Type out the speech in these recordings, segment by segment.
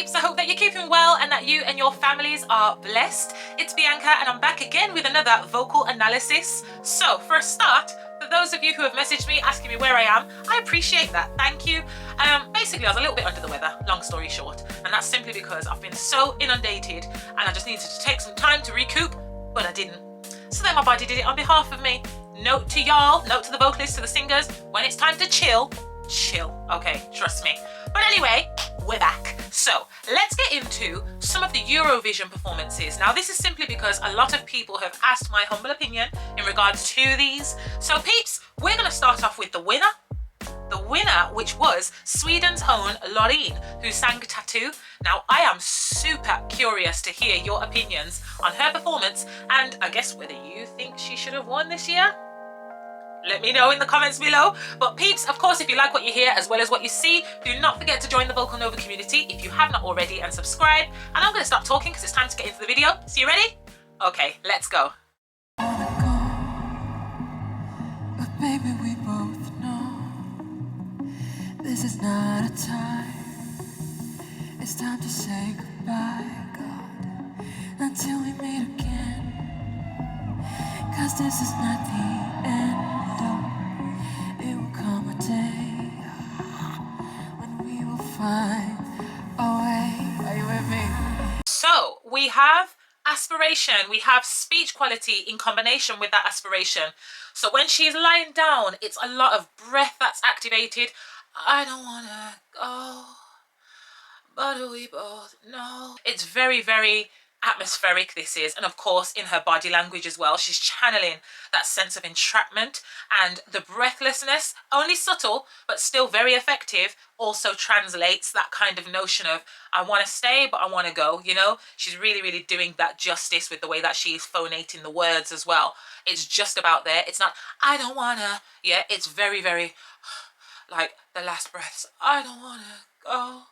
peeps, I hope that you're keeping well and that you and your families are blessed. It's Bianca and I'm back again with another vocal analysis. So for a start, for those of you who have messaged me asking me where I am, I appreciate that, thank you. Basically I was a little bit under the weather, long story short, and that's simply because I've been so inundated and I just needed to take some time to recoup, but I didn't. So then my body did it on behalf of me. Note to y'all, note to the vocalists, to the singers, when it's time to chill, okay, trust me. But anyway, we're back. So let's get into some of the Eurovision performances. Now this is simply because a lot of people have asked my humble opinion in regards to these. So peeps, we're going to start off with the winner. The winner, which was Sweden's own Loreen, who sang Tattoo. Now I am super curious to hear your opinions on her performance and I guess whether you think she should have won this year. Let me know in the comments below. But peeps, of course, if you like what you hear as well as what you see, do not forget to join the Vocal Nova community if you have not already and subscribe. And I'm going to stop talking because it's time to get into the video. So you ready? Okay, let's go. But baby, we both know this is not a time. It's time to say goodbye, God, until we meet again. 'Cause this is not the end. It will come a day when we will find a way. Are you with me? So we have aspiration, we have speech quality in combination with that aspiration. So when she's lying down, it's a lot of breath that's activated. I don't wanna go, but we both know. It's very, very atmospheric, this is, and of course in her body language as well, she's channeling that sense of entrapment, and the breathlessness, only subtle but still very effective, also translates that kind of notion of I want to stay but I want to go, you know. She's really, really doing that justice with the way that she's phonating the words as well. It's just about there. It's not I don't wanna, yeah, it's very, very like the last breaths, I don't wanna go,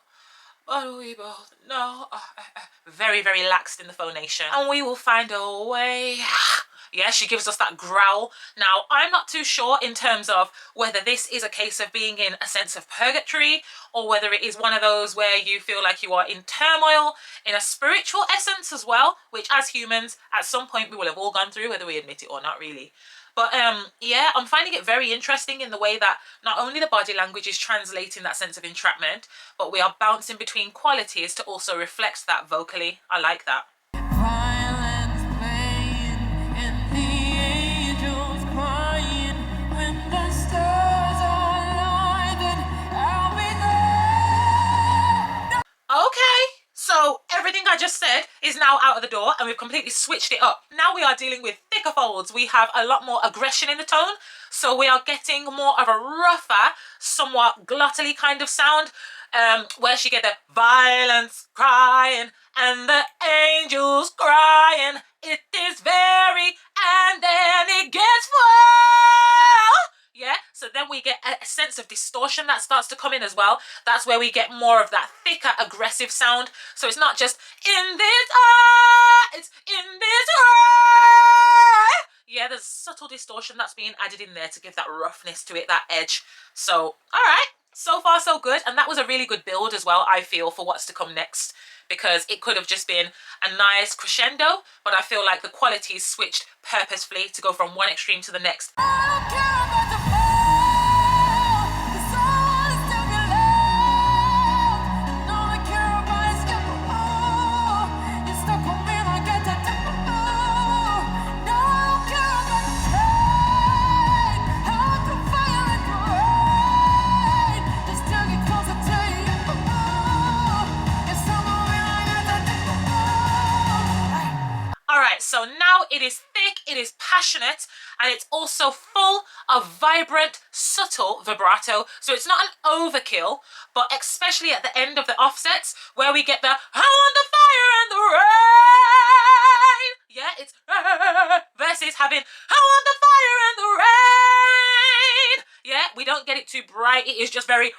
but we both know. Very, very laxed in the phonation. And we will find a way. Yeah, she gives us that growl. Now, I'm not too sure in terms of whether this is a case of being in a sense of purgatory or whether it is one of those where you feel like you are in turmoil, in a spiritual essence as well, which as humans, at some point we will have all gone through, whether we admit it or not really. But yeah, I'm finding it very interesting in the way that not only the body language is translating that sense of entrapment, but we are bouncing between qualities to also reflect that vocally. I like that. Violence playing and the angels crying. When the stars align, then I'll be there. Okay, so everything I just said is now out of the door and we've completely switched it up. Now we are dealing with thicker folds. We have a lot more aggression in the tone. So we are getting more of a rougher, somewhat gluttily kind of sound, where she get the violence crying and the angels crying. It is very, and then it gets full. Yeah, so then we get a sense of distortion that starts to come in as well. That's where we get more of that thicker, aggressive sound. So it's not just in this it's in this yeah, there's subtle distortion that's being added in there to give that roughness to it, that edge. So, all right, so far so good. And that was a really good build as well, I feel, for what's to come next. Because it could have just been a nice crescendo, but I feel like the qualities switched purposefully to go from one extreme to the next. I don't care about the fall, 'cause all is still your love. And all I care about is you. You're stuck on me like a tattoo. No, I don't care about the pain. How to fire in the rain. Just to get closer to you. You're stuck on me like a tattoo. All right, so now it is thick, it is passionate, and it's also full of vibrant, subtle vibrato. So it's not an overkill, but especially at the end of the offsets where we get the I want the fire and the rain. Yeah, it's versus having I want the fire and the rain. Yeah, we don't get it too bright. It is just very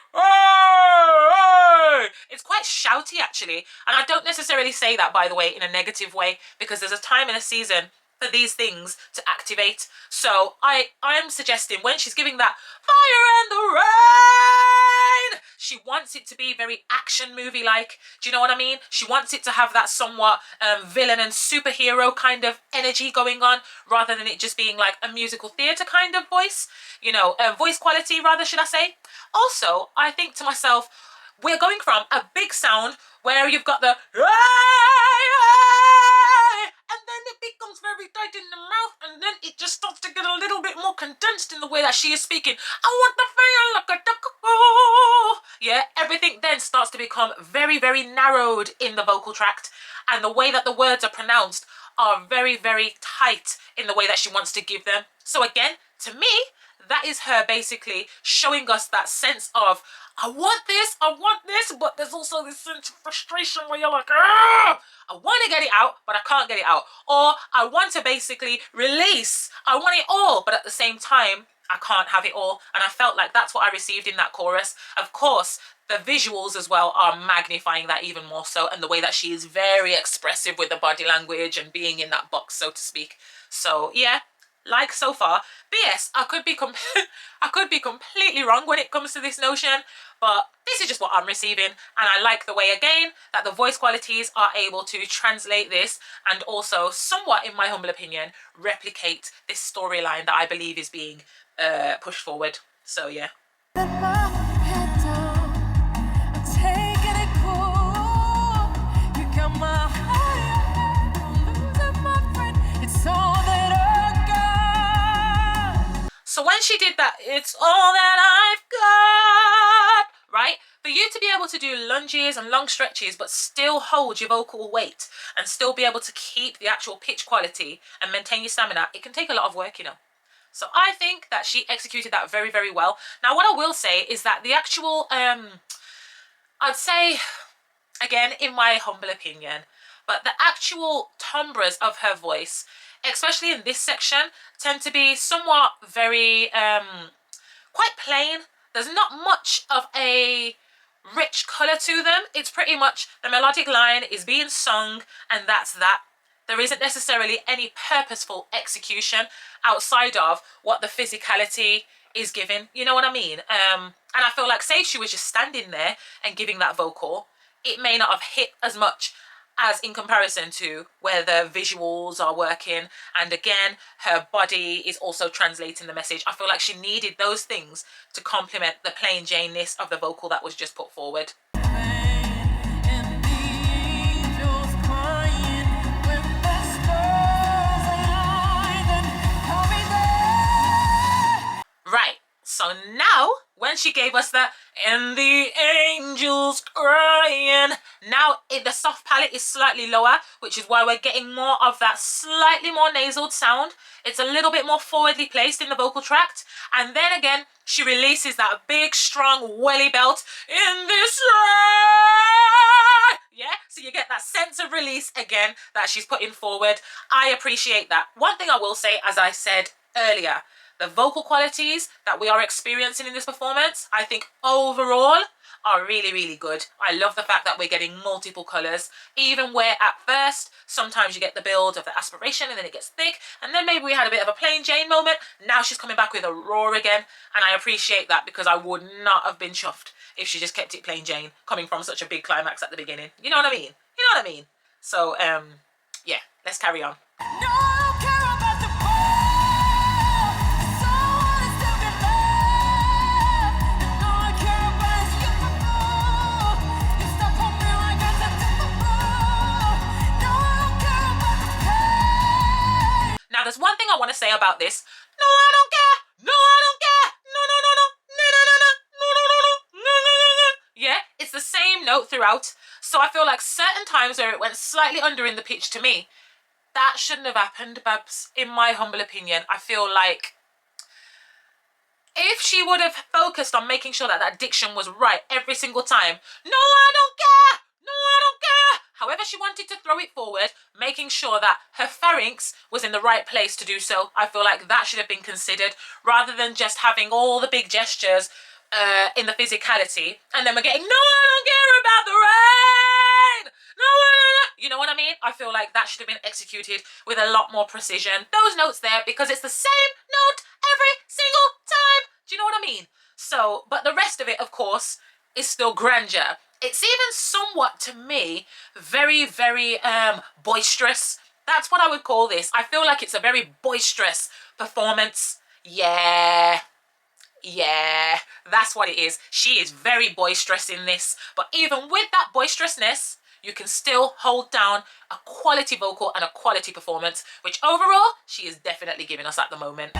it's quite shouty actually. And I don't necessarily say that, by the way, in a negative way, because there's a time in a season for these things to activate. So I'm suggesting when she's giving that fire and the rain, she wants it to be very action movie like. Do you know what I mean? She wants it to have that somewhat villain and superhero kind of energy going on, rather than it just being like a musical theatre kind of voice, you know, voice quality rather, should I say. Also, I think to myself, we're going from a big sound where you've got the and then it becomes very tight in the mouth, and then it just starts to get a little bit more condensed in the way that she is speaking. I want the feel like a yeah, everything then starts to become very, very narrowed in the vocal tract, and the way that the words are pronounced are very, very tight in the way that she wants to give them. So again, to me, that is her basically showing us that sense of, I want this, but there's also this sense of frustration where you're like, ah, I want to get it out, but I can't get it out. Or I want to basically release, I want it all, but at the same time, I can't have it all. And I felt like that's what I received in that chorus. Of course, the visuals as well are magnifying that even more so, and the way that she is very expressive with the body language and being in that box, so to speak. So yeah, like so far. But yes, I could be completely wrong when it comes to this notion, but this is just what I'm receiving, and I like the way again that the voice qualities are able to translate this and also somewhat, in my humble opinion, replicate this storyline that I believe is being pushed forward. So yeah. Let my head down, I'm taking it cool. You got my heart, I'm losing my friend. It's all that I got. So when she did that, it's all that I've got, right? For you to be able to do lunges and long stretches, but still hold your vocal weight and still be able to keep the actual pitch quality and maintain your stamina, it can take a lot of work, you know. So I think that she executed that very, very well. Now, what I will say is that the actual, I'd say, again, in my humble opinion, but the actual timbres of her voice, especially in this section, tend to be somewhat very, quite plain. There's not much of a rich colour to them. It's pretty much the melodic line is being sung, and that's that. There isn't necessarily any purposeful execution outside of what the physicality is giving. You know what I mean? And I feel like, say she was just standing there and giving that vocal, it may not have hit as much as in comparison to where the visuals are working. And again, her body is also translating the message. I feel like she needed those things to complement the plain Janeness of the vocal that was just put forward. And the angels crying when the stars align, then call me there. Right, so now when she gave us that, and the angels crying, now the soft palate is slightly lower, which is why we're getting more of that slightly more nasal sound. It's a little bit more forwardly placed in the vocal tract, and then again she releases that big strong welly belt in this life. Yeah, so you get that sense of release again that she's putting forward. I appreciate that. One thing I will say, as I said earlier, the vocal qualities that we are experiencing in this performance, I think overall are really, really good. I love the fact that we're getting multiple colours, even where at first sometimes you get the build of the aspiration and then it gets thick, and then maybe we had a bit of a plain Jane moment. Now she's coming back with a roar again, and I appreciate that, because I would not have been chuffed if she just kept it plain Jane coming from such a big climax at the beginning. You know what I mean? You know what I mean? So yeah, let's carry on. No, I don't care about the ball. It's all that still can love. And all I care about is you. You stuck on me like a typical. No, I don't care about the pain. Now, there's one thing I want to say about this. No, I don't care. No, I don't care. No, no, no, no. No, no, no, no. No, no, no, no. No, no, no, no. Yeah, it's the same note throughout. So I feel like certain times where it went slightly under in the pitch to me, that shouldn't have happened, Babs, in my humble opinion. I feel like if she would have focused on making sure that that diction was right every single time, no, I don't care. No, I don't care. However she wanted to throw it forward, making sure that her pharynx was in the right place to do so, I feel like that should have been considered, rather than just having all the big gestures in the physicality, and then we're getting, no, I don't care about the rain. No, no, no, no. You know what I mean? I feel like that should have been executed with a lot more precision. Those notes there, because it's the same note every single time. Do you know what I mean? So, but the rest of it, of course, is still grandeur. It's even somewhat, to me, very, very boisterous. That's what I would call this. I feel like it's a very boisterous performance. Yeah, that's what it is. She is very boisterous in this. But even with that boisterousness, you can still hold down a quality vocal and a quality performance, which overall, she is definitely giving us at the moment.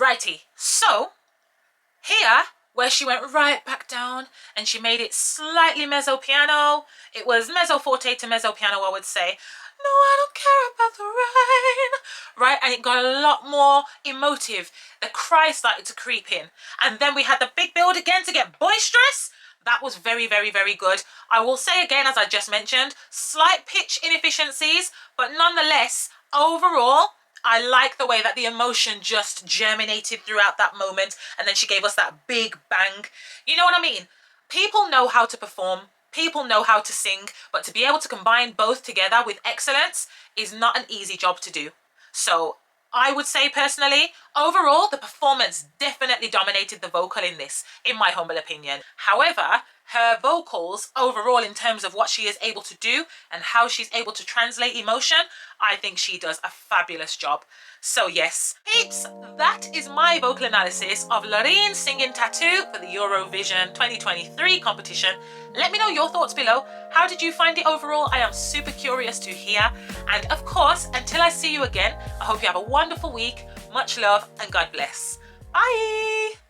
Righty, so here, where she went right back down and she made it slightly mezzo piano. It was mezzo forte to mezzo piano, I would say. No, I don't care about the rain. Right, and it got a lot more emotive. The cry started to creep in. And then we had the big build again to get boisterous. That was very, very, very good. I will say again, as I just mentioned, slight pitch inefficiencies, but nonetheless, overall, I like the way that the emotion just germinated throughout that moment, and then she gave us that big bang. You know what I mean? People know how to perform, people know how to sing, but to be able to combine both together with excellence is not an easy job to do. So I would say personally, overall, the performance definitely dominated the vocal in this, in my humble opinion. However, her vocals overall, in terms of what she is able to do and how she's able to translate emotion, I think she does a fabulous job. So yes, peeps, that is my vocal analysis of Loreen singing Tattoo for the Eurovision 2023 competition. Let me know your thoughts below. How did you find it overall? I am super curious to hear. And of course, until I see you again, I hope you have a wonderful week. Much love and God bless. Bye!